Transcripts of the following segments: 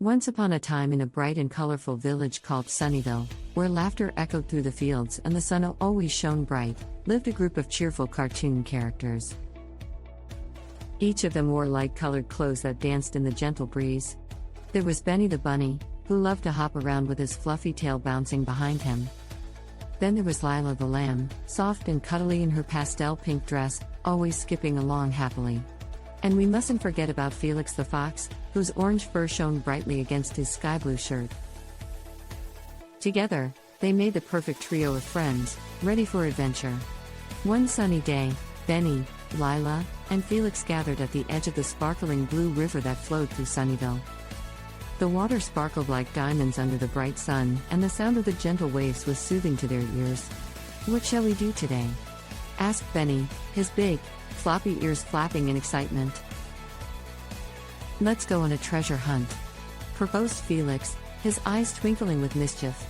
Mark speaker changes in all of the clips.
Speaker 1: Once upon a time, in a bright and colorful village called Sunnyville, where laughter echoed through the fields and the sun always shone bright, lived a group of cheerful cartoon characters. Each of them wore light-colored clothes that danced in the gentle breeze. There was Benny the bunny, who loved to hop around with his fluffy tail bouncing behind him. Then there was Lila the lamb, soft and cuddly in her pastel pink dress, always skipping along happily. And we mustn't forget about Felix the fox, whose orange fur shone brightly against his sky blue shirt. Together, they made the perfect trio of friends, ready for adventure. One sunny day, Benny, Lila, and Felix gathered at the edge of the sparkling blue river that flowed through Sunnyville. The water sparkled like diamonds under the bright sun, and the sound of the gentle waves was soothing to their ears. "What shall we do today?" asked Benny, his big, floppy ears flapping in excitement. "Let's go on a treasure hunt," proposed Felix, his eyes twinkling with mischief.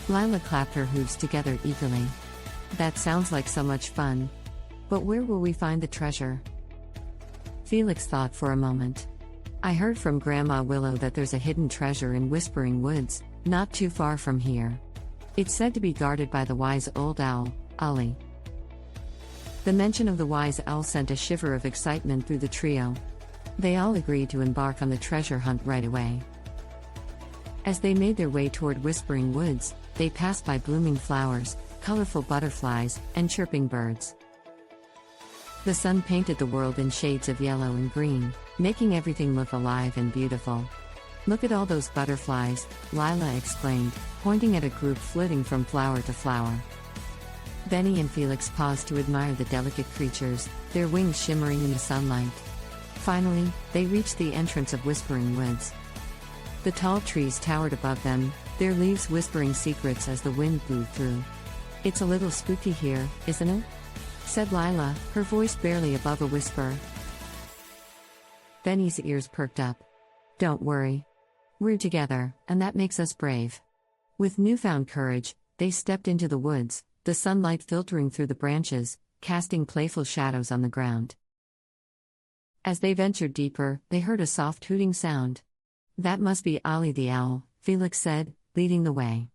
Speaker 1: Lila clapped her hooves together eagerly. "That sounds like so much fun. But where will we find the treasure?" Felix thought for a moment. "I heard from Grandma Willow that there's a hidden treasure in Whispering Woods, not too far from here. It's said to be guarded by the wise old owl, Ollie." The mention of the wise owl sent a shiver of excitement through the trio. They all agreed to embark on the treasure hunt right away. As they made their way toward Whispering Woods, they passed by blooming flowers, colorful butterflies, and chirping birds. The sun painted the world in shades of yellow and green, making everything look alive and beautiful. "Look at all those butterflies," Lila exclaimed, pointing at a group flitting from flower to flower. Benny and Felix paused to admire the delicate creatures, their wings shimmering in the sunlight. Finally, they reached the entrance of Whispering Woods. The tall trees towered above them, their leaves whispering secrets as the wind blew through. "It's a little spooky here, isn't it?" said Lila, her voice barely above a whisper. Benny's ears perked up. "Don't worry. We're together, and that makes us brave." With newfound courage, they stepped into the woods, the sunlight filtering through the branches, casting playful shadows on the ground. As they ventured deeper, they heard a soft hooting sound. "That must be Ollie the owl," Felix said, leading the way.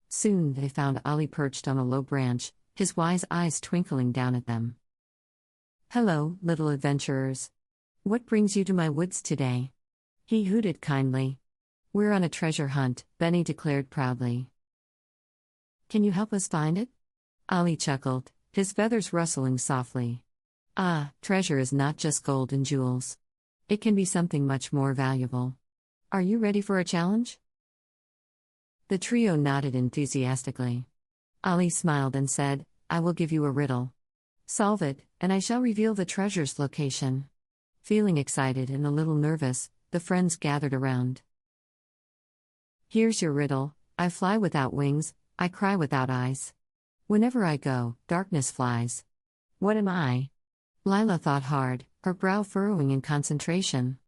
Speaker 1: Soon they found Ollie perched on a low branch, his wise eyes twinkling down at them. "Hello, little adventurers. What brings you to my woods today?" he hooted kindly. "We're on a treasure hunt," Benny declared proudly. "Can you help us find it?" Ollie chuckled, his feathers rustling softly. "Ah, treasure is not just gold and jewels. It can be something much more valuable. Are you ready for a challenge?" The trio nodded enthusiastically. Ollie smiled and said, "I will give you a riddle. Solve it, and I shall reveal the treasure's location." Feeling excited and a little nervous, the friends gathered around. "Here's your riddle. I fly without wings, I cry without eyes. Whenever I go, darkness flies. What am I?" Lila thought hard, her brow furrowing in concentration.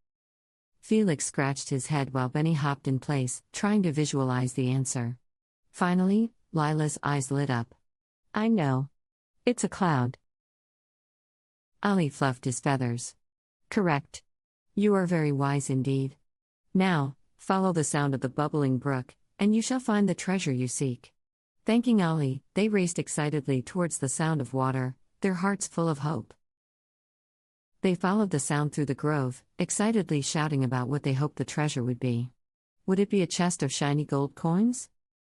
Speaker 1: Felix scratched his head while Benny hopped in place, trying to visualize the answer. Finally, Lila's eyes lit up. "I know. It's a cloud." Ollie fluffed his feathers. "Correct. You are very wise indeed. Now, follow the sound of the bubbling brook, and you shall find the treasure you seek." Thanking Ollie, they raced excitedly towards the sound of water, their hearts full of hope. They followed the sound through the grove, excitedly shouting about what they hoped the treasure would be. Would it be a chest of shiny gold coins?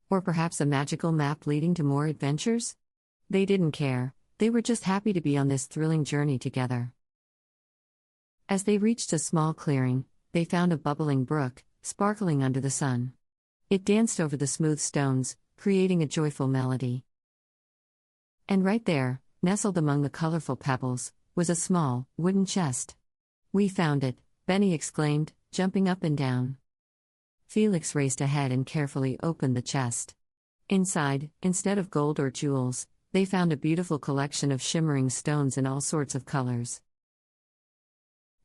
Speaker 1: Or perhaps a magical map leading to more adventures? They didn't care, they were just happy to be on this thrilling journey together. As they reached a small clearing, they found a bubbling brook, sparkling under the sun. It danced over the smooth stones, creating a joyful melody. And right there, nestled among the colorful pebbles, was a small, wooden chest. "We found it," Benny exclaimed, jumping up and down. Felix raced ahead and carefully opened the chest. Inside, instead of gold or jewels, they found a beautiful collection of shimmering stones in all sorts of colors.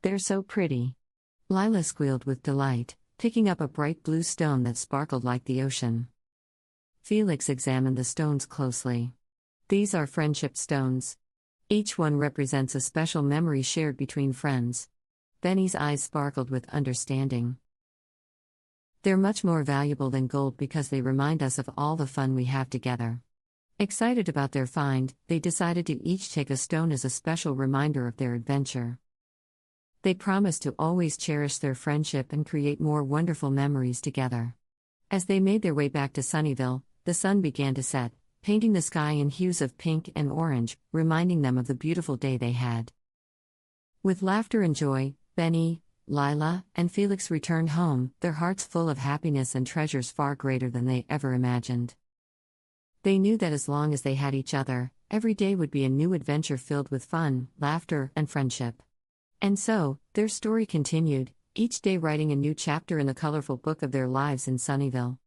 Speaker 1: "They're so pretty," Lila squealed with delight, picking up a bright blue stone that sparkled like the ocean. Felix examined the stones closely. "These are friendship stones. Each one represents a special memory shared between friends." Benny's eyes sparkled with understanding. They're much more valuable than gold because they remind us of all the fun we have together. Excited about their find, they decided to each take a stone as a special reminder of their adventure. They promised to always cherish their friendship and create more wonderful memories together. As they made their way back to Sunnyville, the sun began to set, painting the sky in hues of pink and orange, reminding them of the beautiful day they had. With laughter and joy, Benny, Lila, and Felix returned home, their hearts full of happiness and treasures far greater than they ever imagined. They knew that as long as they had each other, every day would be a new adventure filled with fun, laughter, and friendship. And so, their story continued, each day writing a new chapter in the colorful book of their lives in Sunnyville.